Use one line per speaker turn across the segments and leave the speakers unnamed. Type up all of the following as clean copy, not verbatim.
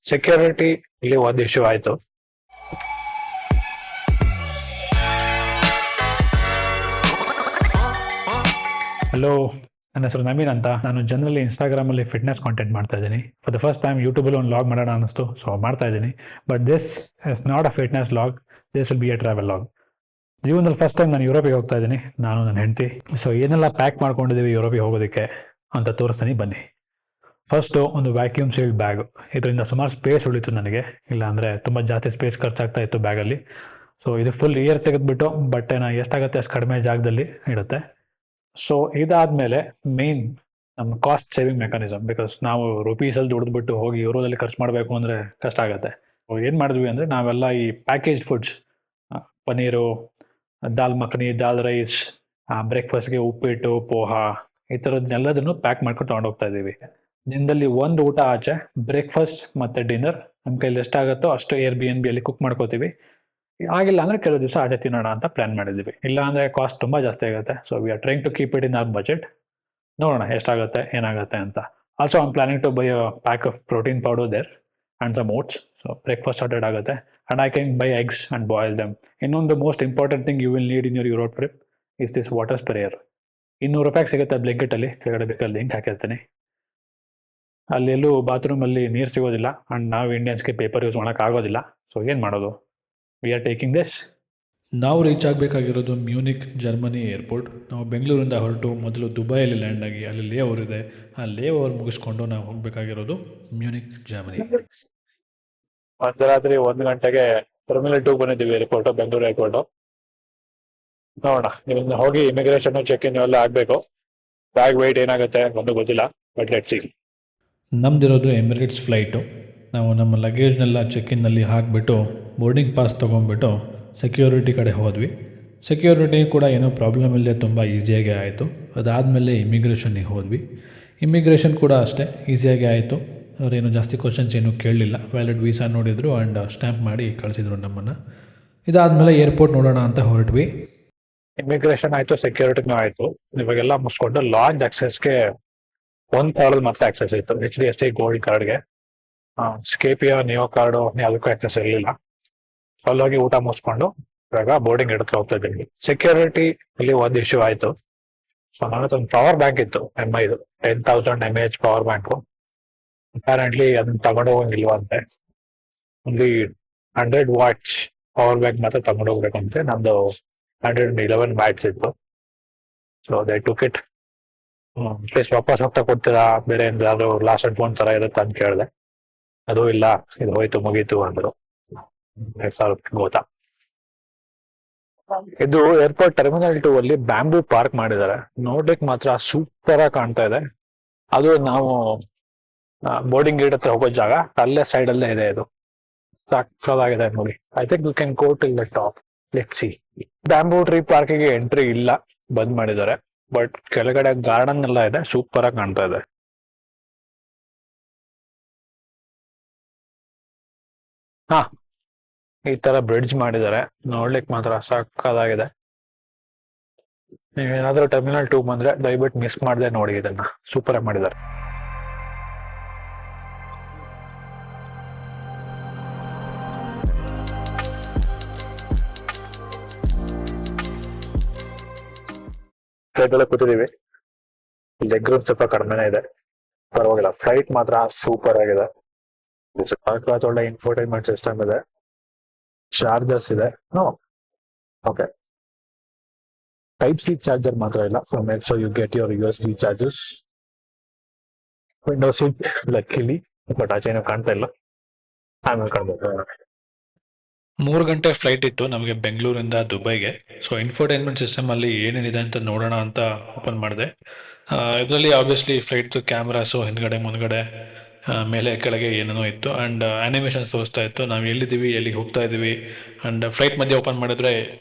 Security ಇಲ್ಲಿ ಒಂದು issue ಆಯ್ತು. ಹಲೋ, ನನ್ನ ಹೆಸರು ನವೀನ್ ಅಂತ. ನಾನು ಜನರಲಿ ಇನ್ಸ್ಟಾಗ್ರಾಮಲ್ಲಿ ಫಿಟ್ನೆಸ್ ಕಾಂಟೆಂಟ್ ಮಾಡ್ತಾ ಇದ್ದೀನಿ. ಫಾರ್ ದ ಫಸ್ಟ್ ಟೈಮ್ ಯೂಟ್ಯೂಬಲ್ಲಿ ಒಂದು ಲಾಗ್ ಮಾಡೋಣ ಅನ್ನಿಸ್ತು, ಸೊ ಮಾಡ್ತಾ ಇದ್ದೀನಿ. But this is not a fitness log, this will be A travel log. ಜೀವನದಲ್ಲಿ ಫಸ್ಟ್ ಟೈಮ್ ನಾನು ಯುರೋಪಿಗೆ ಹೋಗ್ತಾ ಇದ್ದೀನಿ, ನಾನು ನನ್ನ ಹೆಂಡತಿ. ಸೊ ಏನೆಲ್ಲ ಪ್ಯಾಕ್ ಮಾಡ್ಕೊಂಡಿದ್ದೀವಿ ಯುರೋಪಿಗೆ ಹೋಗೋದಕ್ಕೆ ಅಂತ ತೋರಿಸ್ತೀನಿ ಬನ್ನಿ. ಫಸ್ಟು ಒಂದು ವ್ಯಾಕ್ಯೂಮ್ ಸೀಲ್ಡ್ ಬ್ಯಾಗ್. ಇದರಿಂದ ಸುಮಾರು ಸ್ಪೇಸ್ ಉಳಿತು ನನಗೆ, ಇಲ್ಲ ಅಂದರೆ ತುಂಬ ಜಾಸ್ತಿ ಸ್ಪೇಸ್ ಖರ್ಚಾಗ್ತಾ ಇತ್ತು ಬ್ಯಾಗಲ್ಲಿ. ಸೊ ಇದು ಫುಲ್ ಏರ್ ತೆಗೆದುಬಿಟ್ಟು ಬಟ್ಟೆನ ಎಷ್ಟಾಗುತ್ತೆ ಅಷ್ಟು ಕಡಿಮೆ ಜಾಗದಲ್ಲಿ ಇಡುತ್ತೆ. ಸೊ ಇದಾದಮೇಲೆ ಮೇನ್ ನಮ್ಮ ಕಾಸ್ಟ್ ಸೇವಿಂಗ್ ಮೆಕಾನಿಸಮ್. ಬಿಕಾಸ್ ನಾವು ರುಪೀಸಲ್ಲಿ ದುಡಿದ್ಬಿಟ್ಟು ಹೋಗಿ ಯೂರೋದಲ್ಲಿ ಖರ್ಚು ಮಾಡಬೇಕು ಅಂದರೆ ಕಷ್ಟ ಆಗುತ್ತೆ. ಏನು ಮಾಡಿದ್ವಿ ಅಂದರೆ ನಾವೆಲ್ಲ ಈ ಪ್ಯಾಕೇಜ್ ಫುಡ್ಸ್, ಪನ್ನೀರು, ದಾಲ್ ಮಖನಿ, ದಾಲ್ ರೈಸ್, ಬ್ರೇಕ್ಫಾಸ್ಟ್ಗೆ ಉಪ್ಪಿಟ್ಟು, ಪೋಹಾ, ಈ ಥರದ್ದನ್ನೆಲ್ಲದನ್ನು ಪ್ಯಾಕ್ ಮಾಡ್ಕೊಂಡು ತೊಗೊಂಡೋಗ್ತಾ ಇದ್ದೀವಿ. ದಿನದಲ್ಲಿ ಒಂದು ಊಟ ಆಚೆ, ಬ್ರೇಕ್ಫಾಸ್ಟ್ ಮತ್ತು ಡಿನ್ನರ್ ನಮ್ಮ ಕೈಲಿ ಎಷ್ಟಾಗುತ್ತೋ ಅಷ್ಟು Airbnb ಕುಕ್ ಮಾಡ್ಕೋತೀವಿ. ಆಗಿಲ್ಲ ಅಂದರೆ ಕೆಲವು ದಿವಸ ಆಚೆ ತಿನ್ನೋಣ ಅಂತ ಪ್ಲ್ಯಾನ್ ಮಾಡಿದ್ದೀವಿ. ಇಲ್ಲ ಅಂದರೆ ಕಾಸ್ಟ್ ತುಂಬ ಜಾಸ್ತಿ ಆಗುತ್ತೆ. So we are trying to keep it in our budget. ನೋಡೋಣ ಎಷ್ಟಾಗುತ್ತೆ ಏನಾಗುತ್ತೆ ಅಂತ. Also I'm planning to buy a pack of protein powder there and some oats. So breakfast started ಆಗುತ್ತೆ. And I can buy eggs and boil them. ಇನ್ನೊಂದು most important thing you will need in your Europe trip is this water sprayer. ₹200 ಸಿಗುತ್ತೆ ಬ್ಲಿಂಕಿಟಲ್ಲಿ, ಕೆಳಗಡೆ ಬೇಕಾದ್ರೆ link ಹಾಕಿರ್ತೀನಿ. ಅಲ್ಲಿ ಎಲ್ಲೂ ಬಾತ್ರೂಮಲ್ಲಿ ನೀರು ಸಿಗೋದಿಲ್ಲ ಆ್ಯಂಡ್ ನಾವು ಇಂಡಿಯನ್ಸ್ಗೆ ಪೇಪರ್ ಯೂಸ್ ಮಾಡೋಕ್ಕಾಗೋದಿಲ್ಲ. ಸೊ ಏನು ಮಾಡೋದು? We are taking this.
ನಾವು ರೀಚ್ ಆಗಬೇಕಾಗಿರೋದು ಮ್ಯೂನಿಕ್ ಜರ್ಮನಿ ಏರ್ಪೋರ್ಟ್. ನಾವು ಬೆಂಗಳೂರಿಂದ ಹೊರಟು ಮೊದಲು ದುಬೈಯಲ್ಲಿ ಲ್ಯಾಂಡ್ ಆಗಿ ಅಲ್ಲಿ ಲೇ ಓವರ್ ಇದೆ. ಆ ಲೇ ಓವರ್ ಮುಗಿಸ್ಕೊಂಡು ನಾವು ಹೋಗಬೇಕಾಗಿರೋದು ಮ್ಯೂನಿಕ್ ಜರ್ಮನಿ.
ಮಧ್ಯರಾತ್ರಿ 1 ಗಂಟೆಗೆ ಟರ್ಮಿನಲ್ 2 ಬಂದಿದ್ದೀವಿ ಏರ್ಪೋರ್ಟು, ಬೆಂಗಳೂರು ಏರ್ಪೋರ್ಟು. ನೋಡೋಣ, ನಿಮ್ಮನ್ನ ಹೋಗಿ ಇಮಿಗ್ರೇಷನ್ ಚೆಕ್ ಇನ್ ಎಲ್ಲ ಆಗಬೇಕು. ಬ್ಯಾಗ್ ವೆಯ್ಟ್ ಏನಾಗುತ್ತೆ ಒಂದು ಗೊತ್ತಿಲ್ಲ, ಬಟ್ ಲೆಟ್ಸ್ ಸಿ.
ನಮ್ಮದಿರೋದು ಎಮಿರೇಟ್ಸ್ ಫ್ಲೈಟು. ನಾವು ನಮ್ಮ ಲಗೇಜ್ನೆಲ್ಲ ಚೆಕ್ಕಿನ್ನಲ್ಲಿ ಹಾಕಿಬಿಟ್ಟು ಬೋರ್ಡಿಂಗ್ ಪಾಸ್ ತೊಗೊಂಡ್ಬಿಟ್ಟು ಸೆಕ್ಯೂರಿಟಿ ಕಡೆ ಹೋದ್ವಿ. ಸೆಕ್ಯೂರಿಟಿ ಕೂಡ ಏನೂ ಪ್ರಾಬ್ಲಮ್ ಇಲ್ಲದೆ ತುಂಬ ಈಸಿಯಾಗಿ ಆಯಿತು. ಅದಾದಮೇಲೆ ಇಮಿಗ್ರೇಷನ್ನಿಗೆ ಹೋದ್ವಿ. ಇಮಿಗ್ರೇಷನ್ ಕೂಡ ಅಷ್ಟೇ ಈಸಿಯಾಗಿ ಆಯಿತು. ಅವರೇನು ಜಾಸ್ತಿ ಕ್ವಶನ್ಸ್ ಏನೂ ಕೇಳಲಿಲ್ಲ. ವ್ಯಾಲಿಡ್ ವೀಸಾ ನೋಡಿದರು ಆ್ಯಂಡ್ ಸ್ಟ್ಯಾಂಪ್ ಮಾಡಿ ಕಳಿಸಿದ್ರು ನಮ್ಮನ್ನು. ಇದಾದಮೇಲೆ ಏರ್ಪೋರ್ಟ್ ನೋಡೋಣ ಅಂತ ಹೊರಟ್ವಿ.
ಇಮಿಗ್ರೇಷನ್ ಆಯಿತು, ಸೆಕ್ಯೂರಿಟಿನೂ ಆಯಿತು. ಇವಾಗೆಲ್ಲ ಮುಗಿಸ್ಕೊಂಡು ಲಾಂಚ್ ಆಕ್ಸೆಸ್ಗೆ ಒಂದು ಕಾರ್ಡಲ್ಲಿ ಮಾತ್ರ ಆಕ್ಸೆಸ್ ಇತ್ತು, HDFC ಗೋಲ್ಡ್ ಕಾರ್ಡ್ಗೆ. ಸ್ಕೇಪಿಯ ನಿಯೋ ಕಾರ್ಡು ಯಾವುದಕ್ಕೂ ಆಕ್ಸೆಸ್ ಇರಲಿಲ್ಲ. ಅಲ್ಲೋಗಿ ಊಟ ಮುಗಿಸ್ಕೊಂಡು ಇವಾಗ ಬೋರ್ಡಿಂಗ್ ಹಿಡಿದ್ರೆ ಹೋಗ್ತಾ ಇದ್ದೀವಿ. ಸೆಕ್ಯೂರಿಟಿ ಇಲ್ಲಿ ಒಂದು ಇಶ್ಯೂ ಆಯಿತು. ಸೊ ನನ್ನ ಹತ್ರ ಒಂದು ಪವರ್ ಬ್ಯಾಂಕ್ ಇತ್ತು, MIದು 10,000 mAh ಪವರ್ ಬ್ಯಾಂಕು. ಅಪ್ಯಾರೆಂಟ್ಲಿ ಅದನ್ನ ತಗೊಂಡು ಹೋಗಂಗಿಲ್ವಂತೆ. ಓನ್ಲಿ 100 ವಾಟ್ಸ್ ಪವರ್ ಬ್ಯಾಂಕ್ ಮಾತ್ರ ತಗೊಂಡು ಹೋಗ್ಬೇಕಂತೆ. ನಮ್ದು 111 ವ್ಯಾಟ್ಸ್ ಇತ್ತು. So they took it. Please ವಾಪಸ್ ಹೋಗ್ತಾ ಕೊಡ್ತೀರಾ, ಬೇರೆ ಏನಾದ್ರು ಲಾಸ್ಟ್ ಅಂಡ್ ಫೋನ್ ಥರ ಇರುತ್ತೆ ಅಂತ ಕೇಳಿದೆ. ಅದು ಇಲ್ಲ, ಇದು ಹೋಯ್ತು ಮುಗೀತು ಅಂದರು. 2,000 ಗೊತ್ತಾ. ಇದು ಏರ್ಪೋರ್ಟ್ ಟರ್ಮಿನಲ್ 2 ಅಲ್ಲಿ ಬ್ಯಾಂಬೂ ಪಾರ್ಕ್ ಮಾಡಿದ್ದಾರೆ. ನೋಡ್ಲಿಕ್ಕೆ ಮಾತ್ರ ಸೂಪರ್ ಆಗಿ ಕಾಣ್ತಾ ಇದೆ. ಅದು ನಾವು ಬೋರ್ಡಿಂಗ್ ಗೇಟ್ ಹತ್ರ ಹೋಗೋ ಜಾಗ ಅಲ್ಲೇ ಸೈಡ್ ಅಲ್ಲೇ ಇದೆ. ಇದು ಸಕ್ಕದಾಗಿದೆ ನೋಡಿ. I think you can go till the top. Let's see. Bamboo tree ಪಾರ್ಕಿಗೆ ಎಂಟ್ರಿ ಇಲ್ಲ, ಬಂದ್ ಮಾಡಿದ್ದಾರೆ. ಬಟ್ ಕೆಳಗಡೆ ಗಾರ್ಡನ್ ಎಲ್ಲ ಇದೆ, ಸೂಪರ್ ಆಗಿ ಕಾಣ್ತಾ ಇದೆ. ಹಾ, ಈ ತರ ಬ್ರಿಡ್ಜ್ ಮಾಡಿದ್ದಾರೆ, ನೋಡ್ಲಿಕ್ಕೆ ಮಾತ್ರ ಸಕ್ಕದಾಗಿದೆ. ನೀವೇನಾದ್ರೂ ಟರ್ಮಿನಲ್ 2 ಬಂದ್ರೆ ದಯವಿಟ್ಟು ಮಿಸ್ ಮಾಡದೆ ನೋಡಿ, ಇದನ್ನ ಸೂಪರ್ ಆಗಿ ಮಾಡಿದ್ದಾರೆ. ಫ್ಲೈಟ್ ಎಲ್ಲ ಕೂತಿದೀವಿ. ಲೆಗ್ ರೂಮ್ ಸ್ವಲ್ಪ ಕಡಿಮೆನೇ ಇದೆ, ಪರವಾಗಿಲ್ಲ. ಫ್ಲೈಟ್ ಮಾತ್ರ ಸೂಪರ್ ಆಗಿದೆ. ಒಳ್ಳೆ ಇನ್ಫೋಟೈನ್ಮೆಂಟ್ ಸಿಸ್ಟಮ್ ಇದೆ, ಚಾರ್ಜರ್ಸ್ ಇದೆ. ಓಕೆ, Type-C ಚಾರ್ಜರ್ ಮಾತ್ರ ಇಲ್ಲ. So make sure you get your USB chargers. Window seat luckily, but ಆಚೆ ಏನೂ ಕಾಣ್ತಾ ಇಲ್ಲ. ಆಮೇಲೆ ಕಾಣ್ಬೋದು.
3 ಗಂಟೆ ಫ್ಲೈಟ್ ಇತ್ತು ನಮಗೆ ಬೆಂಗಳೂರಿಂದ ದುಬೈಗೆ. ಸೊ ಇನ್ಫೋಟೈನ್ಮೆಂಟ್ ಸಿಸ್ಟಮಲ್ಲಿ ಏನೇನಿದೆ ಅಂತ ನೋಡೋಣ ಅಂತ ಓಪನ್ ಮಾಡಿದೆ. ಇದರಲ್ಲಿ ಆಬ್ವಿಯಸ್ಲಿ ಫ್ಲೈಟ್ದು ಕ್ಯಾಮ್ರಾಸು ಹಿಂದ್ಗಡೆ ಮುಂದ್ಗಡೆ ಮೇಲೆ ಕೆಳಗೆ ಏನೇನೋ ಇತ್ತು. ಆ್ಯಂಡ್ ಆ್ಯನಿಮೇಷನ್ಸ್ ತೋರಿಸ್ತಾ ಇತ್ತು, ನಾವು ಎಲ್ಲಿದ್ದೀವಿ, ಎಲ್ಲಿಗೆ ಹೋಗ್ತಾ ಇದ್ದೀವಿ. ಆ್ಯಂಡ್ ಫ್ಲೈಟ್ ಮಧ್ಯೆ ಓಪನ್ ಮಾಡಿದ್ರೆ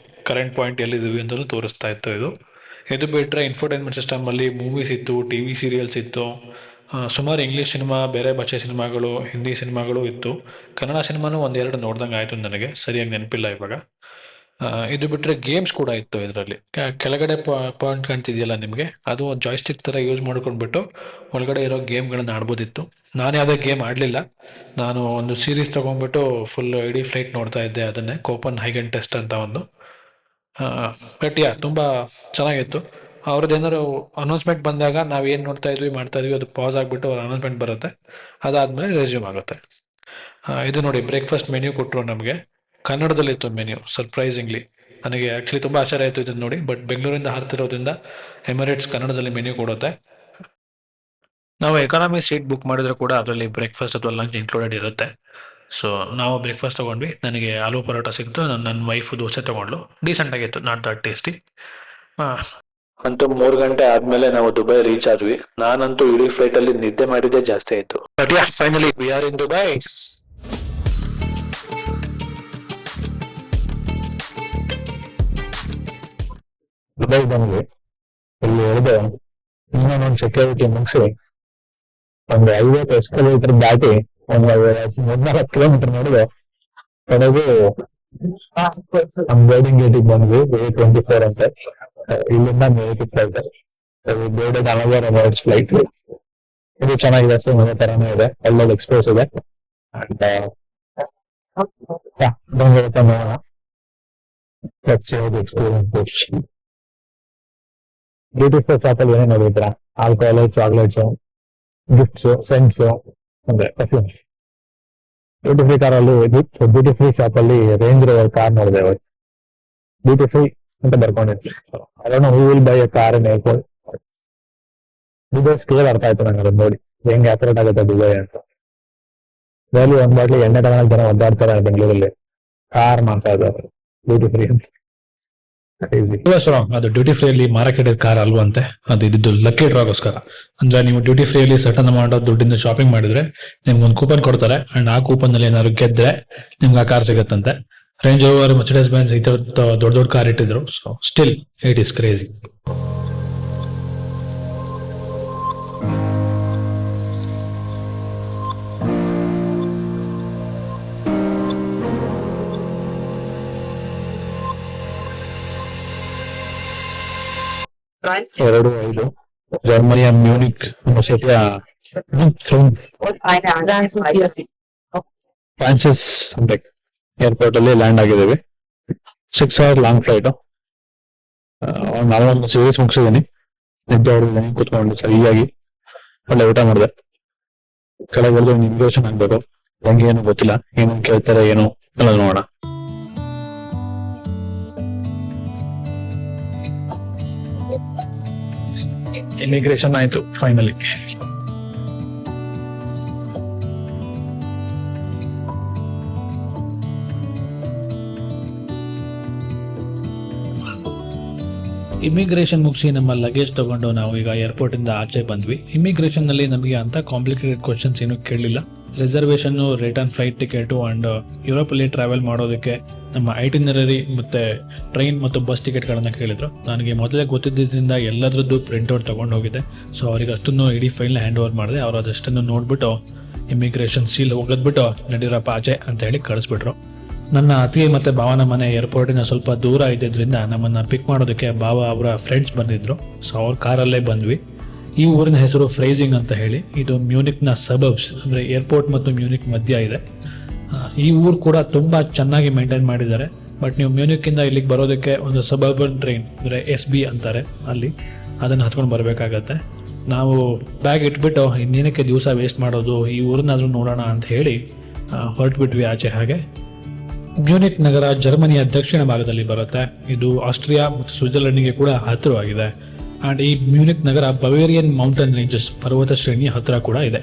ಕರೆಂಟ್ ಪಾಯಿಂಟ್ ಎಲ್ಲಿದ್ದೀವಿ ಅಂತಲೂ ತೋರಿಸ್ತಾ ಇತ್ತು. ಇದು ಬಿಟ್ಟರೆ ಇನ್ಫೋಟೈನ್ಮೆಂಟ್ ಸಿಸ್ಟಮಲ್ಲಿ ಮೂವೀಸ್ ಇತ್ತು, TV ಸೀರಿಯಲ್ಸ್ ಇತ್ತು, ಸುಮಾರು ಇಂಗ್ಲೀಷ್ ಸಿನಿಮಾ, ಬೇರೆ ಭಾಷೆ ಸಿನಿಮಾಗಳು, ಹಿಂದಿ ಸಿನಿಮಾಗಳು ಇತ್ತು. ಕನ್ನಡ ಸಿನಿಮಾನೂ ಒಂದೆರಡು ನೋಡ್ದಂಗೆ ಆಯಿತು ನನಗೆ, ಸರಿಯಾಗಿ ನೆನಪಿಲ್ಲ ಇವಾಗ. ಇದು ಬಿಟ್ಟರೆ ಗೇಮ್ಸ್ ಕೂಡ ಇತ್ತು ಇದರಲ್ಲಿ. ಕೆಳಗಡೆ ಪಾಯಿಂಟ್ ಕಾಣ್ತಿದೆಯಲ್ಲ ನಿಮಗೆ, ಅದು ಜಾಯ್ಸ್ಟಿಕ್ ಥರ ಯೂಸ್ ಮಾಡ್ಕೊಂಡ್ಬಿಟ್ಟು ಒಳಗಡೆ ಇರೋ ಗೇಮ್ಗಳನ್ನ ಆಡ್ಬೋದಿತ್ತು. ನಾನು ಯಾವುದೇ ಗೇಮ್ ಆಡಲಿಲ್ಲ. ನಾನು ಒಂದು ಸೀರೀಸ್ ತೊಗೊಂಡ್ಬಿಟ್ಟು ಫುಲ್ ಇಡೀ ಫ್ಲೈಟ್ ನೋಡ್ತಾ ಇದ್ದೆ, ಅದನ್ನೇ ಕೋಪನ್ ಹೈಗನ್ ಟೆಸ್ಟ್ ಅಂತ ಒಂದು. ಬಟ್ ತುಂಬ ಚೆನ್ನಾಗಿತ್ತು. ಅವ್ರದ್ದು ಏನಾದ್ರು ಅನೌನ್ಸ್ಮೆಂಟ್ ಬಂದಾಗ ನಾವು ಏನು ನೋಡ್ತಾ ಇದ್ವಿ ಮಾಡ್ತಾ ಇದ್ವಿ, ಅದು ಪಾಸ್ ಆಗಿಬಿಟ್ಟು ಅವ್ರ ಅನೌನ್ಸ್ಮೆಂಟ್ ಬರುತ್ತೆ, ಅದಾದಮೇಲೆ ರೆಸ್ಯೂಮ್ ಆಗುತ್ತೆ. ಇದು ನೋಡಿ, ಬ್ರೇಕ್ಫಾಸ್ಟ್ ಮೆನ್ಯೂ ಕೊಟ್ಟರು ನಮಗೆ. ಕನ್ನಡದಲ್ಲಿತ್ತು ಮೆನ್ಯೂ, ಸರ್ಪ್ರೈಸಿಂಗ್ಲಿ. ನನಗೆ ಆ್ಯಕ್ಚುಲಿ ತುಂಬ ಆಶ್ಚರ್ಯ ಆಯಿತು ಇದನ್ನು ನೋಡಿ. ಬಟ್ ಬೆಂಗಳೂರಿಂದ ಹರ್ತಿರೋದ್ರಿಂದ ಎಮಿರೇಟ್ಸ್ ಕನ್ನಡದಲ್ಲಿ ಮೆನ್ಯೂ ಕೊಡುತ್ತೆ. ನಾವು ಎಕಾನಮಿ ಸೀಟ್ ಬುಕ್ ಮಾಡಿದ್ರು ಕೂಡ ಅದರಲ್ಲಿ ಬ್ರೇಕ್ಫಾಸ್ಟ್ ಅಥವಾ ಲಂಚ್ ಇನ್ಕ್ಲೂಡೆಡ್ ಇರುತ್ತೆ. ಸೊ ನಾವು ಬ್ರೇಕ್ಫಾಸ್ಟ್ ತೊಗೊಂಡ್ವಿ. ನನಗೆ ಆಲೂ ಪರೋಟ ಸಿಕ್ತು, ನನ್ನ ವೈಫು ದೋಸೆ ತೊಗೊಂಡ್ಲು. ಡೀಸೆಂಟ್ ಆಗಿತ್ತು, ನಾಟ್ ದಟ್ ಟೇಸ್ಟಿ. ಅಂತೂ 3 ಗಂಟೆ ಆದಮೇಲೆ ನಾವು ದುಬೈ ರೀಚ್ ಆದ್ವಿ. ನಾನಂತೂ ಇಡೀ ಫ್ಲೈಟಲ್ಲಿ ನಿದ್ದೆ ಮಾಡಿದ್ದೆ ಜಾಸ್ತಿ ಆಯಿತು. But yeah, finally we are in Dubai.
Dubai ಬಂದ್ವಿ. ಇಲ್ಲಿ ಹಿಡಿದು ಇನ್ನೊಂದು ಸೆಕ್ಯೂರಿಟಿ ಮುಗಿಸಿ ಒಂದು 50 ಎಸ್ಕಲೇಟರ್ ದಾಟಿ ಒಂದು 14 ಕಿಲೋಮೀಟರ್ ನಡೆದು ಕಡೆಗೂ ಬೋರ್ಡಿಂಗ್ ಗೇಟಿಗೆ ಬಂದ್ವಿ. A24 ಅಂತ, ಇಲ್ಲಿಂದ ಮೇಲಕ್ಕೆ flight. Boarded another awards flight. ಇದು ಚೆನ್ನಾಗಿದೆ, ಸೊ ಮನೆ ತರಾನೇ ಇದೆ, ಒಳ್ಳೊಳ್ಳೆ ಎಕ್ಸ್ಪೋಸ್ ಇದೆ. ಅಂಡ್ ಬಂದಿರುತ್ತೆ ನೋಡೋಣ. ಎಕ್ಸ್ಪೀರಿಯನ್ಸ್ ಬ್ಯೂಟಿಫುಲ್ ಶಾಪ್ ಅಲ್ಲಿ ಏನೇ ನೋಡಿದ್ರ, ಆಲ್ಕೋಹಾಲ್, ಚಾಕ್ಲೇಟ್ಸ್, ಗಿಫ್ಟ್ಸ್, ಸೆಂಟ್ಸ್, ಅಂದ್ರೆ ಪರ್ಫ್ಯೂಮ್ಸ್. ಡ್ಯೂಟಿ ಫ್ರೀ ಕಾರ್ ಅಲ್ಲಿ ಡ್ಯೂಟಿ ಫ್ರೀ ಶಾಪ್ ಅಲ್ಲಿ ರೇಂಜ್ ರೋವರ್ ಕಾರ್ ನೋಡಿದೆ. ಡ್ಯೂಟಿ ಫ್ರೀ ಅಂತ ಬರ್ಕೊಂಡಿತ್ತು. ಅದನ್ನು who will buy A car in airport. Dubai scale ಅರ್ಥ ಆಯ್ತು ನಂಗೆ ಅದನ್ನ ನೋಡಿ, ಹೆಂಗೆ ಆಪರೇಟ್ ಆಗುತ್ತೆ ದುಬೈ ಅಂತ. ಡೈಲಿ ಒಂದ್ ಬಾಟ್ಲಿ ಎಣ್ಣೆ ತಗೊಂಡು ಜನ ಒದ್ದಾಡ್ತಾರೆ ಬೆಂಗಳೂರಲ್ಲಿ, ಕಾರ್ ಮಾಡ್ತಾ ಇದ್ದಾರೆ ಡ್ಯೂಟಿ ಫ್ರೀ ಅಂತ.
ಅದು ಡ್ಯೂಟಿ ಫ್ರೀಯಲ್ಲಿ ಮಾರಾಟ ಕಾರ್ ಅಲ್ವಂತೆ. ಅದು ಇದ್ದು ಲಕ್ಕಿ ಡ್ರಾಗೋಸ್ಕರ. ಅಂದ್ರೆ ನೀವು ಡ್ಯೂಟಿ ಫ್ರೀಯಲ್ಲಿ ಸರ್ಟನ್ ಅಮೌಂಟ್ ದುಡ್ಡಿಂದ ಶಾಪಿಂಗ್ ಮಾಡಿದ್ರೆ ನಿಮ್ಗೆ ಒಂದು ಕೂಪನ್ ಕೊಡ್ತಾರೆ, ಅಂಡ್ ಆ ಕೂಪನ್ ನಲ್ಲಿ ಏನಾದ್ರು ಗೆದ್ರೆ ನಿಮ್ಗೆ ಆ ಕಾರ್ ಸಿಗತ್ತಂತೆ. ರೇಂಜ್ ಓವರ್, ಮರ್ಸಿಡೀಸ್ ಬೆಂಜ್ ಈ ತರ ದೊಡ್ಡ ದೊಡ್ಡ ಕಾರ್ ಇಟ್ಟಿದ್ರು. So still it is crazy.
ಎರಡು 5 ಜರ್ಮನಿಯ ಮ್ಯೂನಿಕ್ ಯೂನಿವರ್ಸಿಟಿಯ ಫ್ರಾನ್ಸಿಸ್ ಏರ್ಪೋರ್ಟ್ ಅಲ್ಲಿ ಲ್ಯಾಂಡ್ ಆಗಿದ್ದೀವಿ. 6 ಅವರ್ ಲಾಂಗ್ ಫ್ಲೈಟ್. ನಾನೊಂದು ಸೀರೀಸ್ ಮುಗಿಸಿದ್ದೀನಿ, ನಿದ್ದೆ ಹೊಡೆದಿದ್ದೀನಿ, ಕೂತ್ಕೊಂಡು ಸರಿಯಾಗಿ ಒಳ್ಳೆ ಊಟ ಮಾಡಿದೆ. ಕೆಳಗೆ ಒಂದು ಇಮಿಗ್ರೇಷನ್ ಆಗ್ಬೇಕು, ಹೆಂಗೆ ಏನು ಗೊತ್ತಿಲ್ಲ, ಏನು ಕೇಳ್ತಾರೆ ಏನು ಎಲ್ಲ ನೋಡೋಣ. ಇಮಿಗ್ರೇಷನ್ ಆಯ್ತು ಫೈನಲಿ.
ಇಮಿಗ್ರೇಷನ್ ಮುಗಿಸಿ ನಮ್ಮ ಲಗೇಜ್ ತಗೊಂಡು ನಾವು ಈಗ ಏರ್ಪೋರ್ಟ್ ಇಂದ ಆಚೆ ಬಂದ್ವಿ. ಇಮಿಗ್ರೇಷನ್ ನಲ್ಲಿ ನಮಗೆ ಅಂತ ಕಾಂಪ್ಲಿಕೇಟೆಡ್ ಕ್ವಶನ್ಸ್ ಏನು ಕೇಳಲಿಲ್ಲ. Reservation, return flight ticket and Europe ಅಲ್ಲಿ ಟ್ರಾವೆಲ್ ಮಾಡೋದಕ್ಕೆ ನಮ್ಮ ಐಟಿನರರಿ ಮತ್ತೆ ಟ್ರೈನ್ ಮತ್ತು ಬಸ್ ಟಿಕೆಟ್ಗಳನ್ನು ಕೇಳಿದ್ರು. ನನಗೆ ಮೊದಲೇ ಗೊತ್ತಿದ್ದರಿಂದ ಎಲ್ಲದರದ್ದು ಪ್ರಿಂಟ್ಔಟ್ ತಗೊಂಡು ಹೋಗಿದ್ದೆ. ಸೊ ಅವ್ರಿಗೆ ಅಷ್ಟನ್ನು ಇಡೀ ಫೈಲ್ನ ಹ್ಯಾಂಡ್ ಓವರ್ ಮಾಡಿದೆ. ಅವ್ರು ಅದಷ್ಟನ್ನು ನೋಡ್ಬಿಟ್ಟು ಇಮಿಗ್ರೇಷನ್ ಸೀಲ್ ಒಗೆದ್ಬಿಟ್ಟು ನಡೀರಪ್ಪ ಆಚೆ ಅಂತ ಹೇಳಿ ಕಳಿಸ್ಬಿಟ್ರು. ನನ್ನ ಅತಿ ಮತ್ತು ಭಾವನ ಮನೆ ಏರ್ಪೋರ್ಟಿನ ಸ್ವಲ್ಪ ದೂರ ಇದ್ದಿದ್ದರಿಂದ ನಮ್ಮನ್ನು ಪಿಕ್ ಮಾಡೋದಕ್ಕೆ ಭಾವ ಅವರ ಫ್ರೆಂಡ್ಸ್ ಬಂದಿದ್ರು. ಸೊ ಅವ್ರ ಕಾರಲ್ಲೇ ಬಂದ್ವಿ. ಈ ಊರಿನ ಹೆಸರು ಫ್ರೈಸಿಂಗ್ ಅಂತ ಹೇಳಿ. ಇದು ಮ್ಯೂನಿಕ್ನ ಸಬಬ್ಸ್, ಅಂದರೆ ಏರ್ಪೋರ್ಟ್ ಮತ್ತು ಮ್ಯೂನಿಕ್ ಮಧ್ಯ ಇದೆ. ಈ ಊರು ಕೂಡ ತುಂಬ ಚೆನ್ನಾಗಿ ಮೇಂಟೈನ್ ಮಾಡಿದ್ದಾರೆ. ಬಟ್ ನೀವು ಮ್ಯೂನಿಕ್ಕಿಂದ ಇಲ್ಲಿಗೆ ಬರೋದಕ್ಕೆ ಒಂದು ಸಬರ್ಬನ್ ಟ್ರೈನ್, ಅಂದರೆ SB ಅಂತಾರೆ, ಅಲ್ಲಿ ಅದನ್ನು ಹತ್ಕೊಂಡು ಬರಬೇಕಾಗತ್ತೆ. ನಾವು ಬ್ಯಾಗ್ ಇಟ್ಬಿಟ್ಟು ಇನ್ನೇನಕ್ಕೆ ದಿವಸ ವೇಸ್ಟ್ ಮಾಡೋದು, ಈ ಊರನ್ನಾದರೂ ನೋಡೋಣ ಅಂತ ಹೇಳಿ ಹೊರಟ್ಬಿಟ್ವಿ ಆಚೆ. ಹಾಗೆ ಮ್ಯೂನಿಕ್ ನಗರ ಜರ್ಮನಿಯ ದಕ್ಷಿಣ ಭಾಗದಲ್ಲಿ ಬರುತ್ತೆ. ಇದು ಆಸ್ಟ್ರಿಯಾ ಮತ್ತು ಸ್ವಿಟ್ಜರ್ಲೆಂಡ್ಗೆ ಕೂಡ ಹತ್ತಿರವಾಗಿದೆ. ಆ್ಯಂಡ್ ಈ ಮ್ಯೂನಿಕ್ ನಗರ ಬವೇರಿಯನ್ ಮೌಂಟೇನ್ ರೇಂಜಸ್ ಪರ್ವತ ಶ್ರೇಣಿಯ ಹತ್ತಿರ ಕೂಡ ಇದೆ.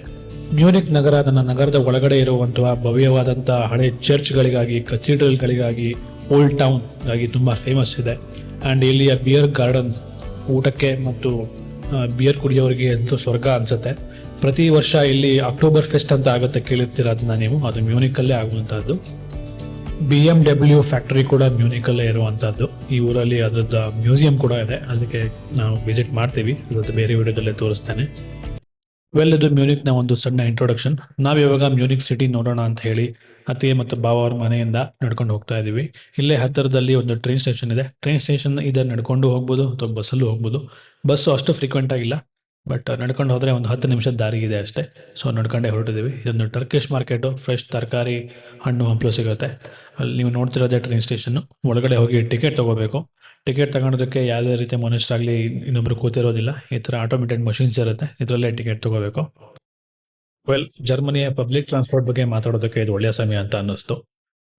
ಮ್ಯೂನಿಕ್ ನಗರ ನನ್ನ ನಗರದ ಒಳಗಡೆ ಇರುವಂತಹ ಭವ್ಯವಾದಂತಹ ಹಳೆ ಚರ್ಚ್ಗಳಿಗಾಗಿ, ಕಥೀಡ್ರಲ್ಗಳಿಗಾಗಿ, ಓಲ್ಡ್ ಟೌನ್ ಆಗಿ ತುಂಬ ಫೇಮಸ್ ಇದೆ. ಆ್ಯಂಡ್ ಇಲ್ಲಿಯ ಬಿಯರ್ ಗಾರ್ಡನ್ ಊಟಕ್ಕೆ ಮತ್ತು ಬಿಯರ್ ಕುಡಿಯೋರಿಗೆ ಅಂತೂ ಸ್ವರ್ಗ ಅನಿಸುತ್ತೆ. ಪ್ರತಿ ವರ್ಷ ಇಲ್ಲಿ ಅಕ್ಟೋಬರ್ ಫೆಸ್ಟ್ ಅಂತ ಆಗುತ್ತೆ, ಕೇಳಿರ್ತೀರ ಅದನ್ನ ನೀವು. ಅದು ಮ್ಯೂನಿಕಲ್ಲೇ ಆಗುವಂಥದ್ದು. BMW ಫ್ಯಾಕ್ಟರಿ ಕೂಡ ಮ್ಯೂನಿಕಲ್ಲೇ ಇರುವಂಥದ್ದು. ಈ ಊರಲ್ಲಿ ಅದರದ್ದು ಮ್ಯೂಸಿಯಂ ಕೂಡ ಇದೆ, ಅದಕ್ಕೆ ನಾವು ವಿಸಿಟ್ ಮಾಡ್ತೀವಿ. ಇವತ್ತು ಬೇರೆ ವಿಡಿಯೋದಲ್ಲೇ ತೋರಿಸ್ತೇನೆ. ವೆಲ್, ಇದು ಮ್ಯೂನಿಕ್ನ ಒಂದು ಸಣ್ಣ ಇಂಟ್ರೊಡಕ್ಷನ್. ನಾವಿವಾಗ ಮ್ಯೂನಿಕ್ ಸಿಟಿ ನೋಡೋಣ ಅಂತ ಹೇಳಿ ಅತ್ತೆ ಮತ್ತು ಬಾವ ಅವ್ರ ಮನೆಯಿಂದ ನಡ್ಕೊಂಡು ಹೋಗ್ತಾ ಇದ್ದೀವಿ. ಇಲ್ಲೇ ಹತ್ತಿರದಲ್ಲಿ ಒಂದು ಟ್ರೈನ್ ಸ್ಟೇಷನ್ ಇದೆ. ಟ್ರೈನ್ ಸ್ಟೇಷನ್ ಇದನ್ನು ನಡ್ಕೊಂಡು ಹೋಗ್ಬೋದು ಅಥವಾ ಬಸ್ಸಲ್ಲೂ ಹೋಗ್ಬೋದು. ಬಸ್ಸು ಅಷ್ಟು ಫ್ರೀಕ್ವೆಂಟ್ ಆಗಿಲ್ಲ, ಬಟ್ ನಡ್ಕೊಂಡು ಹೋದರೆ ಒಂದು 10 ನಿಮಿಷದ ದಾರಿ ಇದೆ ಅಷ್ಟೇ. ಸೊ ನಡ್ಕೊಂಡೇ ಹೊರಟಿದ್ದೀವಿ. ಇದೊಂದು ಟರ್ಕಿಶ್ ಮಾರ್ಕೆಟು, ಫ್ರೆಶ್ ತರಕಾರಿ, ಹಣ್ಣು ಹಂಪಲು ಸಿಗುತ್ತೆ. ಅಲ್ಲಿ ನೀವು ನೋಡ್ತಿರೋದೇ ಟ್ರೈನ್ ಸ್ಟೇಷನ್ನು. ಒಳಗಡೆ ಹೋಗಿ ಟಿಕೆಟ್ ತೊಗೋಬೇಕು. ಟಿಕೆಟ್ ತಗೊಳೋದಕ್ಕೆ ಯಾವುದೇ ರೀತಿಯ ಮನುಷ್ಯರಾಗಲಿ ಇನ್ನೊಬ್ರು ಕೂತಿರೋದಿಲ್ಲ. ಈ ಥರ ಆಟೋಮೇಟೆಡ್ ಮಷಿನ್ಸ್ ಇರುತ್ತೆ, ಇದರಲ್ಲೇ ಟಿಕೆಟ್ ತೊಗೋಬೇಕು. ವೆಲ್, ಜರ್ಮನಿಯ ಪಬ್ಲಿಕ್ ಟ್ರಾನ್ಸ್ಪೋರ್ಟ್ ಬಗ್ಗೆ ಮಾತಾಡೋದಕ್ಕೆ ಇದು ಒಳ್ಳೆಯ ಸಮಯ ಅಂತ ಅನ್ನಿಸ್ತು.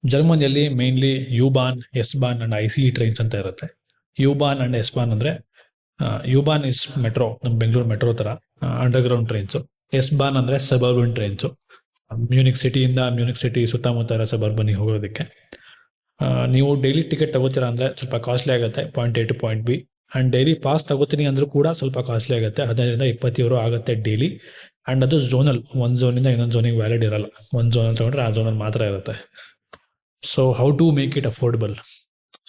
ಜರ್ಮನಿಯಲ್ಲಿ ಮೇನ್ಲಿ ಯು-ಬಾನ್, ಎಸ್-ಬಾನ್ ಅಂಡ್ ICE ಟ್ರೈನ್ಸ್ ಅಂತ ಇರುತ್ತೆ. ಯು-ಬಾನ್ ಅಂಡ್ ಎಸ್-ಬಾನ್ ಅಂದರೆ ಯು-ಬಾನ್ ಇಸ್ ಮೆಟ್ರೋ, ನಮ್ಮ ಬೆಂಗಳೂರು ಮೆಟ್ರೋ ಥರ ಅಂಡರ್ಗ್ರೌಂಡ್ ಟ್ರೈನ್ಸು. ಎಸ್-ಬಾನ್ ಅಂದರೆ ಸಬರ್ಬನ್ ಟ್ರೈನ್ಸು, ಮ್ಯೂನಿಕ್ ಸಿಟಿ ಸುತ್ತಮುತ್ತ ಇರೋ ಸಬರ್ಬನಿಗೆ ಹೋಗೋದಕ್ಕೆ. ನೀವು ಡೈಲಿ ಟಿಕೆಟ್ ತಗೋತೀರಾ ಅಂದರೆ ಸ್ವಲ್ಪ ಕಾಸ್ಟ್ಲಿ ಆಗುತ್ತೆ, point A to point B. And daily pass ತಗೋತೀನಿ ಅಂದರೂ ಕೂಡ ಸ್ವಲ್ಪ ಕಾಸ್ಟ್ಲಿ ಆಗುತ್ತೆ, 15-20 € ಆಗುತ್ತೆ ಡೈಲಿ. ಆ್ಯಂಡ್ ಅದು ಝೋನಲ್, ಒಂದು ಝೋನಿಂದ ಇನ್ನೊಂದು ಝೋನಿಗೆ ವ್ಯಾಲಿಡ್ ಇರಲ್ಲ. ಒಂದು ಝೋನಲ್ಲಿ ತಗೊಂಡ್ರೆ ಆ ಝೋನಲ್ಲಿ ಮಾತ್ರ ಇರುತ್ತೆ. So how to make it affordable?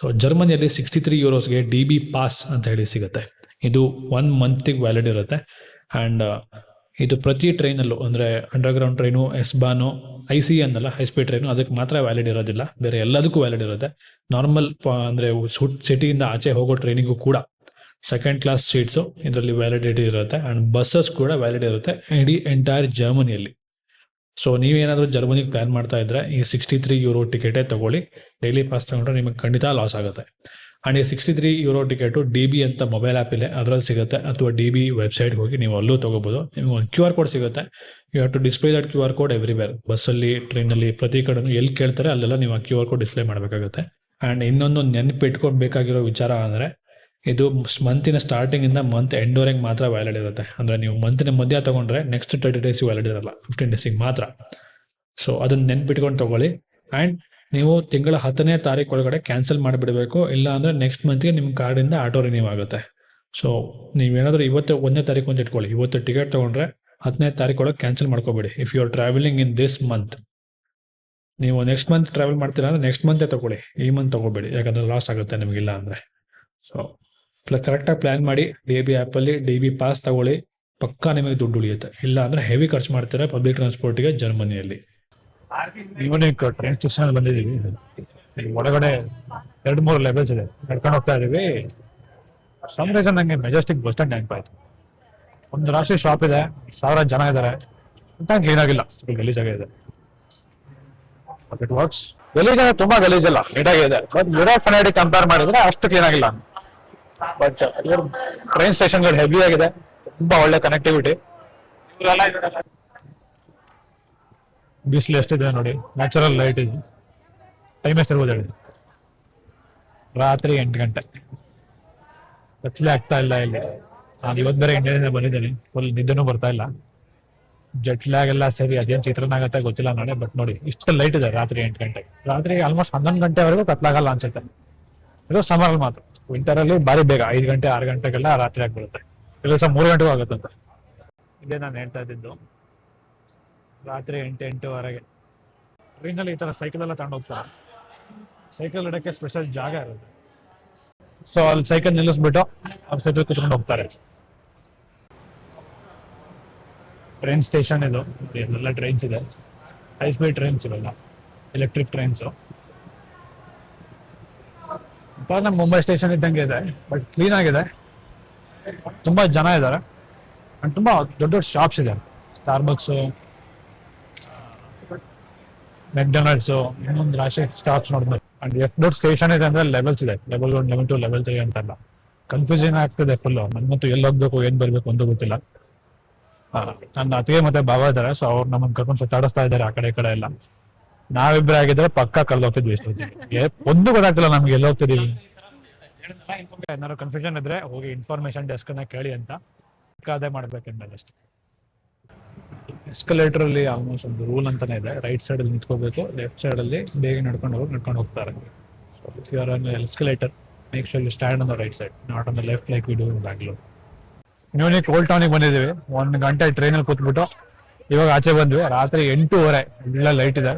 So ಜರ್ಮನಿಯಲ್ಲಿ 63 euros DB ಪಾಸ್ ಅಂತ ಹೇಳಿ ಸಿಗುತ್ತೆ. ಇದು 1 ಮಂತಿಗೆ ವ್ಯಾಲಿಡ್ ಇರುತ್ತೆ. ಆ್ಯಂಡ್ ಇದು ಪ್ರತಿ ಟ್ರೈನಲ್ಲೂ, ಅಂದರೆ ಅಂಡರ್ಗ್ರೌಂಡ್ ಟ್ರೈನು, ಎಸ್-ಬಾನು, ICE ಅನ್ನಲ್ಲ, ಹೈ ಸ್ಪೀಡ್ ಟ್ರೈನು, ಅದಕ್ಕೆ ಮಾತ್ರ ವ್ಯಾಲಿಡ್ ಇರೋದಿಲ್ಲ, ಬೇರೆ ಎಲ್ಲದಕ್ಕೂ ವ್ಯಾಲಿಡ್ ಇರುತ್ತೆ. ನಾರ್ಮಲ್ ಅಂದರೆ ಸಿಟಿಯಿಂದ ಆಚೆ ಹೋಗೋ ಟ್ರೈನಿಗೂ ಕೂಡ ಸೆಕೆಂಡ್ ಕ್ಲಾಸ್ ಸೀಟ್ಸು ಇದರಲ್ಲಿ ವ್ಯಾಲಿಡಿಟಿ ಇರುತ್ತೆ. ಆ್ಯಂಡ್ ಬಸ್ಸಸ್ ಕೂಡ ವ್ಯಾಲಿಡ್ ಇರುತ್ತೆ ಇಡೀ ಎಂಟೈರ್ ಜರ್ಮನಿಯಲ್ಲಿ. ಸೊ ನೀವೇನಾದರೂ ಜರ್ಮನಿಗೆ ಪ್ಲ್ಯಾನ್ ಮಾಡ್ತಾ ಇದ್ದರೆ ಈ 63 euro ಟಿಕೆಟೇ ತೊಗೊಳ್ಳಿ. ಡೈಲಿ ಪಾಸ್ ತಗೊಂಡ್ರೆ ನಿಮಗೆ ಖಂಡಿತ ಲಾಸ್ ಆಗುತ್ತೆ. ಆ್ಯಂಡ್ ಈ 63 euro ಟಿಕೆಟು DB ಅಂತ ಮೊಬೈಲ್ ಆ್ಯಪ್ ಇದೆ, ಅದರಲ್ಲಿ ಸಿಗುತ್ತೆ, ಅಥವಾ DB ವೆಬ್ಸೈಟ್ಗೆ ಹೋಗಿ ನೀವು ಅಲ್ಲೂ ತೊಗೋಬೋದು. ನಿಮಗೆ ಒಂದು QR ಕೋಡ್ ಸಿಗುತ್ತೆ. You have to display that QR code everywhere. ಬಸ್ಸಲ್ಲಿ, ಟ್ರೈನಲ್ಲಿ, ಪ್ರತಿ ಕಡೆನೂ ಎಲ್ಲಿ ಕೇಳ್ತಾರೆ ಅಲ್ಲೆಲ್ಲ ನೀವು ಆ QR ಕೋಡ್ ಡಿಸ್ಪ್ಲೇ ಮಾಡಬೇಕಾಗುತ್ತೆ. ಆ್ಯಂಡ್ ಇನ್ನೊಂದು ನೆನಪಿಟ್ಕೊಳ್ಬೇಕಾಗಿರೋ ವಿಚಾರ ಅಂದರೆ, ಇದು ಮಂತಿನ ಸ್ಟಾರ್ಟಿಂಗಿಂದ ಮಂತ್ ಎಂಡ್ವರೆಗೆ ಮಾತ್ರ ವ್ಯಾಲಿಡ್ ಇರುತ್ತೆ. ಅಂದರೆ ನೀವು ಮಂತಿನ ಮಧ್ಯ ತೊಗೊಂಡ್ರೆ ನೆಕ್ಸ್ಟ್ 30 days ವ್ಯಾಲಿಡ್ ಇರಲ್ಲ, 15 days ಮಾತ್ರ. ಸೊ ಅದನ್ನು ನೆನ್ಪಿಟ್ಕೊಂಡು ತೊಗೊಳ್ಳಿ. ಆ್ಯಂಡ್ ನೀವು ತಿಂಗಳ 10ನೇ ತಾರೀಕು ಒಳಗಡೆ ಕ್ಯಾನ್ಸಲ್ ಮಾಡಿಬಿಡಬೇಕು, ಇಲ್ಲ ಅಂದರೆ ನೆಕ್ಸ್ಟ್ ಮಂತ್ಗೆ ನಿಮ್ಮ ಕಾರ್ಡಿಂದ ಆಟೋ ರಿನ್ಯೂ ಆಗುತ್ತೆ. ಸೊ ನೀವೇನಾದರೂ ಇವತ್ತು 1ನೇ ತಾರೀಕು ಅಂತ ಇಟ್ಕೊಳ್ಳಿ, ಇವತ್ತು ಟಿಕೆಟ್ ತೊಗೊಂಡ್ರೆ 10ನೇ ತಾರೀಕು ಒಳಗೆ ಕ್ಯಾನ್ಸಲ್ ಮಾಡ್ಕೋಬೇಡಿ. If you are travelling in this month, ನೀವು ನೆಕ್ಸ್ಟ್ ಮಂತ್ ಟ್ರಾವೆಲ್ ಮಾಡ್ತೀರಾ ಅಂದರೆ ನೆಕ್ಸ್ಟ್ ಮಂತೇ ತೊಗೊಳ್ಳಿ, ಈ ಮಂತ್ ತೊಗೋಬೇಡಿ, ಯಾಕಂದರೆ ಲಾಸ್ ಆಗುತ್ತೆ ನಿಮಗಿಲ್ಲ ಅಂದರೆ. ಸೊ ಕರೆಕ್ಟಾಗಿ ಪ್ಲ್ಯಾನ್ ಮಾಡಿ DB ಆ್ಯಪಲ್ಲಿ DB ಪಾಸ್ ತಗೊಳ್ಳಿ, ಪಕ್ಕಾ ನಿಮಗೆ ದುಡ್ಡು ಉಳಿಯುತ್ತೆ. ಇಲ್ಲ ಅಂದರೆ ಹೆವಿ ಖರ್ಚು ಮಾಡ್ತೀರಾ ಪಬ್ಲಿಕ್ ಟ್ರಾನ್ಸ್ಪೋರ್ಟಿಗೆ ಜರ್ಮನಿಯಲ್ಲಿ.
ಮ್ಯೂನಿಕ್ ಟ್ರೈನ್ ಸ್ಟೇಷನ್ ಬಂದಿದ್ದೀವಿ. ಇಲ್ಲಿ ಒಳಗಡೆ 2-3 ಲೆವೆಲ್ಸ್ ಇದೆ, ನಡ್ಕೊಂಡು ಹೋಗ್ತಾ ಇದೀವಿ. ಸಮ್ ರೀಸನ್ ನಂಗೆ ಮೆಜೆಸ್ಟಿಕ್ ಬಸ್ ಸ್ಟ್ಯಾಂಡ್ ನೆನಪಾಯ್ತು. ಒಂದು ರಾಶಿ ಶಾಪ್ ಇದೆ, 1000 ಜನ ಇದ್ದಾರೆ, ಅಂತ ಕ್ಲೀನ್ ಆಗಿಲ್ಲ, ಗಲೀಜಾಗಿದೆ. It works. ಗಲೀಜಾಗ ತುಂಬಾ ಗಲೀಜಲ್ಲ, ನೀಟಾಗಿದೆ. ಬಟ್ ಯುರೋಪ್ ಕನ್ನಡಿ ಕಂಪೇರ್ ಮಾಡಿದ್ರೆ ಅಷ್ಟು ಕ್ಲೀನ್ ಆಗಿಲ್ಲ. ಬಟ್ ಟ್ರೈನ್ ಸ್ಟೇಷನ್ಗಳು ಹೆವಿ ಆಗಿದೆ, ತುಂಬಾ ಒಳ್ಳೆ ಕನೆಕ್ಟಿವಿಟಿ. ಬಿಸಿಲು ಎಷ್ಟಿದೆ ನೋಡಿ, ನ್ಯಾಚುರಲ್ ಲೈಟ್ ಇದೆ. ಟೈಮ್ ಎಷ್ಟಿರ್ಬೋದು ಹೇಳಿ? ರಾತ್ರಿ 8 ಗಂಟೆ. ಕತ್ಲೆ ಆಗ್ತಾ ಇಲ್ಲ ಇಲ್ಲಿ. ನಾನು ಇವತ್ತು ಬೇರೆ ಇಂಡಿಯಾದಿಂದ ಬಂದಿದ್ದೀನಿ, ಫುಲ್ ನಿದ್ದೆನೂ ಬರ್ತಾ ಇಲ್ಲ. ಜೆಟ್ ಲ್ಯಾಗ್ ಎಲ್ಲ ಸರಿ, ಅದೇನು ಚಿತ್ರಣ ಆಗುತ್ತೆ ಗೊತ್ತಿಲ್ಲ ನಾಳೆ. ಬಟ್ ನೋಡಿ, ಇಷ್ಟು ಲೈಟ್ ಇದೆ ರಾತ್ರಿ 8 ಗಂಟೆ. ರಾತ್ರಿ ಆಲ್ಮೋಸ್ಟ್ 11 ಗಂಟೆವರೆಗೂ ಕತ್ಲಾಗಲ್ಲ ಅನ್ಸುತ್ತೆ. ಇದು ಸಮರಲ್ಲಿ ಮಾತ್ರ. ವಿಂಟರಲ್ಲಿ ಭಾರಿ ಬೇಗ 5 ಗಂಟೆ 6 ಗಂಟೆಗೆಲ್ಲ ರಾತ್ರಿ ಆಗಿಬಿಡುತ್ತೆ. ಕೆಲವು ದಿವಸ 3 ಗಂಟೆಗೂ ಆಗುತ್ತಂತೆ. ಇದೇ ನಾನು ಹೇಳ್ತಾ ಇದ್ದಿದ್ದು, ರಾತ್ರಿ 8-8:30 ಟ್ರೈನಲ್ಲಿ ಈ ಥರ ಸೈಕಲ್ ಎಲ್ಲ ತಗೊಂಡು ಹೋಗ್ತಾರೆ. ಸೈಕಲ್ ಇಡೋಕ್ಕೆ ಸ್ಪೆಷಲ್ ಜಾಗ ಇರುತ್ತೆ. ಸೊ ಅಲ್ಲಿ ಸೈಕಲ್ ನಿಲ್ಲಿಸ್ಬಿಟ್ಟು ಅವ್ರ ಸೈಕಲ್ ಕುತ್ಕೊಂಡು ಹೋಗ್ತಾರೆ. ಟ್ರೈನ್ ಸ್ಟೇಷನ್ ಇದು, ಎಲ್ಲ ಟ್ರೈನ್ಸ್ ಇದೆ, ಹೈ ಸ್ಪೀಡ್ ಟ್ರೈನ್ಸ್ ಇವೆಲ್ಲ, ಎಲೆಕ್ಟ್ರಿಕ್ ಟ್ರೈನ್ಸು. ನಮ್ಮ ಮುಂಬೈ ಸ್ಟೇಷನ್ ಇದ್ದಂಗೆ ಇದೆ, ಬಟ್ ಕ್ಲೀನ್ ಆಗಿದೆ. ತುಂಬ ಜನ ಇದ್ದಾರೆ. ಅಂಡ್ ತುಂಬ ದೊಡ್ಡ ದೊಡ್ಡ ಶಾಪ್ಸ್ ಇದೆ. ಸ್ಟಾರ್ಬಕ್ಸು, ಮೆಕ್ಡೊನಾಲ್ಡ್ಸು, ಇನ್ನೊಂದು ರಾಶಿ ಸ್ಟಾಪ್ಸ್ ನೋಡ್ಬೇಕು. ಅಂಡ್ ಎಷ್ಟು ದೊಡ್ಡ ಸ್ಟೇಷನ್ ಇದೆ ಅಂದರೆ ಲೆವೆಲ್ಸ್ ಇದೆ, level 1, level 2, level 3 ಅಂತೆಲ್ಲ. ಕನ್ಫ್ಯೂಷನ್ ಆಗ್ತದೆ ಫುಲ್ಲು. ನನ್ಗಂತೂ ಎಲ್ಲಿ ಹೋಗ್ಬೇಕು, ಏನು ಬರಬೇಕು ಅಂತ ಗೊತ್ತಿಲ್ಲ. ನನ್ನ ಅತ್ತಿಗೆ ಮತ್ತೆ ಬಾಬಾ ಇದ್ದಾರೆ, ಸೊ ಅವ್ರು ನಮ್ಮನ್ನು ಕರ್ಕೊಂಡು ಸುತ್ತಾಡಿಸ್ತಾ ಇದ್ದಾರೆ ಆ ಕಡೆ ಈ ಕಡೆ ಎಲ್ಲ. ನಾವಿಬ್ಬರೇ ಆಗಿದ್ರೆ ಪಕ್ಕ ಕಳ್ದೋಗ್ತಿದ್ವಿ ಇಷ್ಟೊತ್ತಿಗೆ. ಒಂದು ಗೊತ್ತಾಗ್ತಿಲ್ಲ ನಮ್ಗೆ ಎಲ್ಲಿ ಹೋಗ್ತಿದೀವಿ. ಏನಾದ್ರು ಕನ್ಫ್ಯೂಷನ್ ಇದ್ರೆ ಹೋಗಿ ಇನ್ಫಾರ್ಮೇಶನ್ ಡೆಸ್ಕ್ನ ಕೇಳಿ ಅಂತ. ಅದೇ ಮಾಡ್ಬೇಕಂದ್ರೆ ಅಷ್ಟೇ. ಎಸ್ಕಲೇಟರ್ ಅಲ್ಲಿ ಆಲ್ಮೋಸ್ಟ್ ಒಂದು ರೂಲ್ ಅಂತಾನೆ ಇದೆ, ರೈಟ್ ಸೈಡ್ ಅಲ್ಲಿ ನಿಂತ್ಕೋಬೇಕು, ಲೆಫ್ಟ್ ಸೈಡ್ ಅಲ್ಲಿ ಬೇಗ ನಡ್ಕೊಂಡು ಹೋಗ್ತಾರೆ. So if you are on escalator, make sure you stand on the right side, not on the left like we do in Bangalore. Munich old ಟೌನಿಗೆ ಬಂದಿದ್ದೀವಿ. 1 ಗಂಟೆ ಟ್ರೈನಲ್ಲಿ ಕೂತ್ಬಿಟ್ಟು ಇವಾಗ ಆಚೆ ಬಂದ್ವಿ. ರಾತ್ರಿ 8:30 ಎಲ್ಲ ಲೈಟ್ ಇದೆ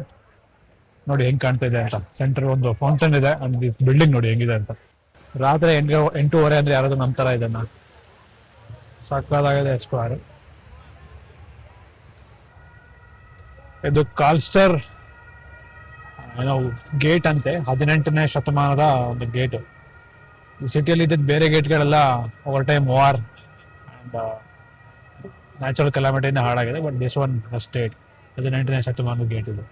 ನೋಡಿ ಹೆಂಗ್ ಕಾಣ್ತಾ ಇದೆ ಅಂತ. ಸೆಂಟರ್ ಒಂದು ಫೌಂಟೇನ್ ಇದೆ, ಒಂದು ಬಿಲ್ಡಿಂಗ್ ನೋಡಿ ಹೆಂಗಿದೆ ಅಂತ. ರಾತ್ರಿ 8:30 ಅಂದ್ರೆ ಯಾರಾದ್ರೂ ನಂಬ್ತಾರ ಇದನ್ನ? ಸಕ್ಕದಾಗಿದೆ ಸ್ಕ್ವೇರ್. ಇದು ಕಾಲ್ಸ್ಟರ್ ಏನೋ ಗೇಟ್ ಅಂತೆ, 18ನೇ ಶತಮಾನದ ಒಂದು ಗೇಟು. ಈ ಸಿಟಿಯಲ್ಲಿ ಇದ್ದಿದ್ದು ಬೇರೆ ಗೇಟ್ಗಳೆಲ್ಲ over time war and natural ಕೆಲಾಮಿಟಿಯಿಂದ ಹಾಳಾಗಿದೆ. ಬಟ್ ದಿಸ್ ಒನ್ ಸ್ಟೇಟ್ 18ನೇ ಶತಮಾನದ ಗೇಟ್ ಇದು.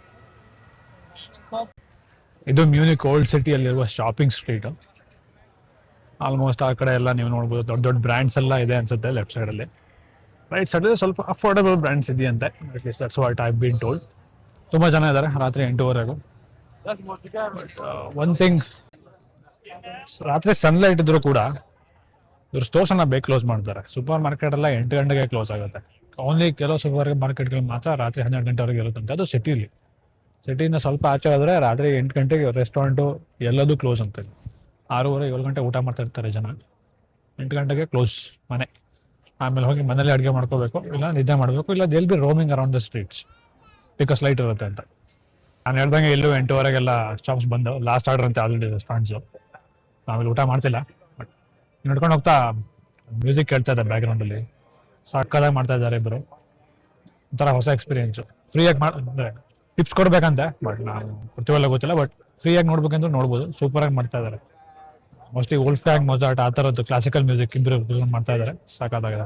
ಇದು ಮ್ಯೂನಿಕ್ ಓಲ್ಡ್ ಸಿಟಿಯಲ್ಲಿರುವ ಶಾಪಿಂಗ್ ಸ್ಟ್ರೀಟು. ಆಲ್ಮೋಸ್ಟ್ ಆ ಕಡೆ ಎಲ್ಲ ನೀವು ನೋಡ್ಬೋದು, ದೊಡ್ಡ ದೊಡ್ಡ ಬ್ರ್ಯಾಂಡ್ಸ್ ಎಲ್ಲ ಇದೆ ಅನ್ಸುತ್ತೆ ಲೆಫ್ಟ್ ಸೈಡಲ್ಲಿ. ರೈಟ್ ಸೈಡಲ್ಲಿ ಸ್ವಲ್ಪ ಅಫೋರ್ಡಬಲ್ ಬ್ರ್ಯಾಂಡ್ಸ್ ಇದೆಯಂತೆ, at least that's what I been told. ತುಂಬ ಜನ ಇದ್ದಾರೆ ರಾತ್ರಿ 8:00ವರೆಗೂ. ಒನ್ ಥಿಂಗ್, ರಾತ್ರಿ ಸನ್ಲೈಟ್ ಇದ್ರೂ ಕೂಡ ಇವ್ರು ಸ್ಟೋರ್ಸನ್ನು ಬೇಗ ಕ್ಲೋಸ್ ಮಾಡ್ತಾರೆ. ಸೂಪರ್ ಮಾರ್ಕೆಟ್ ಎಲ್ಲ 8 ಗಂಟೆಗೆ ಕ್ಲೋಸ್ ಆಗುತ್ತೆ. ಓನ್ಲಿ ಕೆಲವು ಸೂಪರ್ ಮಾರ್ಕೆಟ್ಗಳು ಮಾತ್ರ ರಾತ್ರಿ 12 ಗಂಟೆವರೆಗೆ ಇರುತ್ತಂತೆ. ಅದು ಸಿಟಿಲಿ. ಸಿಟಿಯಿಂದ ಸ್ವಲ್ಪ ಆಚೆ ಹೋದರೆ ರಾತ್ರಿ 8 ಗಂಟೆಗೆ ರೆಸ್ಟೋರೆಂಟು ಎಲ್ಲದೂ ಕ್ಲೋಸ್ ಅಂತ. 6:30-7 ಗಂಟೆ ಊಟ ಮಾಡ್ತಾ ಇರ್ತಾರೆ ಜನ. 8 ಗಂಟೆಗೆ ಕ್ಲೋಸ್ ಮನೆ. ಆಮೇಲೆ ಹೋಗಿ ಮನೇಲಿ ಅಡುಗೆ ಮಾಡ್ಕೋಬೇಕು, ಇಲ್ಲ ನಿದ್ದೆ ಮಾಡಬೇಕು, ಇಲ್ಲ they'll B roaming around the streets because light ಇರುತ್ತೆ ಅಂತ. ನಾನು ಹೇಳ್ದಂಗೆ ಇಲ್ಲೂ 8:00ವರೆಗೆಲ್ಲ ಶಾಪ್ಸ್ ಬಂದು ಲಾಸ್ಟ್ ಆರ್ಡರ್ ಅಂತ ಆಲ್ರೆಡಿ ರೆಸ್ಟೋರೆಂಟ್ಸು. ನಾವಿಲ್ಲಿ ಊಟ ಮಾಡ್ತಿಲ್ಲ, ಬಟ್ ನಡ್ಕೊಂಡು ಹೋಗ್ತಾ ಮ್ಯೂಸಿಕ್ ಕೇಳ್ತಾ ಇದ್ದಾರೆ ಬ್ಯಾಕ್ಗ್ರೌಂಡಲ್ಲಿ. ಸಕ್ಕದಾಗಿ ಮಾಡ್ತಾ ಇದ್ದಾರೆ ಇಬ್ಬರು. ಒಂಥರ ಹೊಸ ಎಕ್ಸ್ಪೀರಿಯೆನ್ಸು. ಫ್ರೀಯಾಗಿ ಅಂದರೆ ಟಿಪ್ಸ್ ಕೊಡ್ಬೇಕಂತೆ, ಬಟ್ ನಾವು ಕೊಡ್ತೀವಲ್ಲ ಗೊತ್ತಿಲ್ಲ. ಬಟ್ ಫ್ರೀಯಾಗಿ ನೋಡ್ಬೇಕಂದ್ರೆ ನೋಡ್ಬೋದು. ಸೂಪರಾಗಿ ಮಾಡ್ತಾ ಇದ್ದಾರೆ. ಮೋಸ್ಟ್ಲಿ ವೋಲ್ಫ್ಗ್ಯಾಂಗ್, ಮೊಜಾರ್ಟ್ ಆ ಥರದ್ದು ಕ್ಲಾಸಿಕಲ್ ಮ್ಯೂಸಿಕ್ ಇಬ್ಬರು ಮಾಡ್ತಾ ಇದ್ದಾರೆ. ಸಾಕಾಗಿದೆ.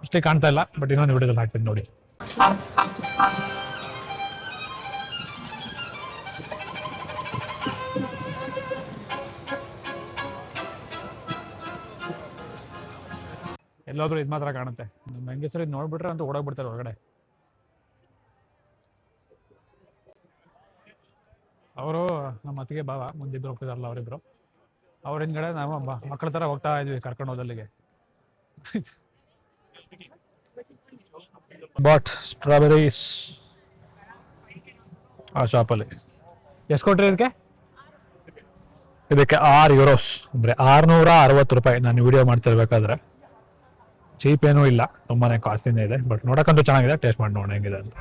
ಅಷ್ಟೇ ಕಾಣ್ತಾ ಇಲ್ಲ, ಬಟ್ ಇನ್ನೊಂದು ವಿಡಿಯೋದಲ್ಲಿ ಹಾಕ್ತೀನಿ ನೋಡಿ. ಎಲ್ಲಾದ್ರೂ ಇದು ಮಾತ್ರ ಕಾಣುತ್ತೆ. ನಮ್ಮ ಹೆಂಗಸರು ಇದು ನೋಡ್ಬಿಟ್ರೆ ಅಂತ ಓಡೋಗ್ಬಿಡ್ತಾರೆ ಹೊರಗಡೆ. ಅವರು ನಮ್ಮ ಅತ್ತಿಗೆ ಬಾವ ಮುಂದಿಬ್ಬರು ಹೋಗ್ತಿದಾರಲ್ಲ ಅವರಿಬ್ರು. ಅವ್ರ ಹಿಂದ್ಗಡೆ ನಾವು ಮಕ್ಕಳ ಥರ ಹೋಗ್ತಾ ಇದ್ವಿ ಕರ್ಕೊಂಡು ಹೋದಲ್ಲಿಗೆ. ಬಾಟ್ ಸ್ಟ್ರಾಬೆರೀಸ್ ಆ ಶಾಪಲ್ಲಿ. ಎಷ್ಟು ಕೊಟ್ರಿ ಇದಕ್ಕೆ €6 ಅಂದರೆ €660. ನಾನು ವಿಡಿಯೋ ಮಾಡ್ತಿರ್ಬೇಕಾದ್ರೆ ಚೀಪ್ ಏನೂ ಇಲ್ಲ, ತುಂಬಾನೇ ಕಾಸ್ಟ್ಲಿನೇ ಇದೆ. ಬಟ್ ನೋಡಕ್ಕಂತೂ ಚೆನ್ನಾಗಿದೆ. ಟೇಸ್ಟ್ ಮಾಡಿ ನೋಡೋಣ ಹೆಂಗಿದೆ ಅಂತ.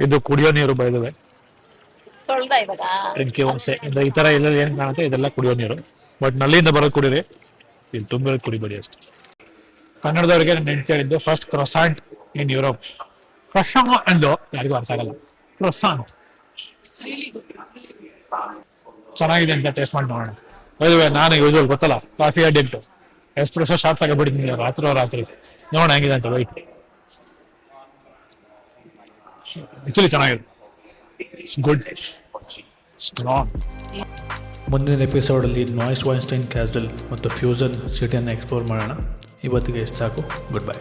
ಇದು ಕುಡಿಯೋ ನೀರು ಬೈದಿದೆ. ಟ್ರಿಂಕಿ ವಾಸೆ ಈ ತರ ಎಲ್ಲೆಲ್ಲಿ ಏನ್ ಕಾಣುತ್ತೆ ಇದೆಲ್ಲ ಕುಡಿಯೋ ನೀರು. ಬಟ್ ನಲ್ಲಿಯಿಂದ ಬರೋದು ಕುಡೀರಿ, ಇಲ್ಲಿ ತುಂಬಿರೋದು ಕುಡಿಬೇಡಿ ಅಷ್ಟೇ. ಕನ್ನಡದವರಿಗೆ ನಾನು ನೆನ್ಪು ಹೇಳಿದ್ದು ಫಸ್ಟ್ ಕ್ರೊಸಾಂಟ್ ಇನ್ ಯುರೋಪ್. ಕ್ರೊಸಾಂಟ್ ಅಂದು ಯಾರಿಗೂ ಅರ್ಥ ಆಗಲ್ಲ. ಕ್ರೊಸಾಂಟ್ ಚೆನ್ನಾಗಿದೆ ಅಂತ ಟೇಸ್ಟ್ ಮಾಡಿ ನೋಡೋಣ. ನಾನು ಯೂಶುವಲ್ ಗೊತ್ತಲ್ಲ ಕಾಫಿ ಅಡಿಕ್ಟ್. ಎಸ್ಪ್ರೆಸೋ ಶಾರ್ಟ್ ತಗೊಬಿಟ್ಟಿದ್ದೀನಿ ರಾತ್ರಿ. ನೋಡೋಣ ಹೆಂಗಿದೆ ಅಂತ. ವೈಟ್ ಆಕ್ಚುಲಿ ಚೆನ್ನಾಗಿದೆ. It's good, strong.
ಮುಂದಿನ ಎಪಿಸೋಡಲ್ಲಿ ನಾಯ್ಸ್ ವೈನ್ಸ್ಟೈನ್ ಕ್ಯಾಸ್ಟಲ್ ಮತ್ತು ಫ್ಯೂಸನ್ ಸಿಟಿಯನ್ನು ಎಕ್ಸ್ಪ್ಲೋರ್ ಮಾಡೋಣ. ಇವತ್ತಿಗೆ ಎಷ್ಟು ಸಾಕು. Good bye.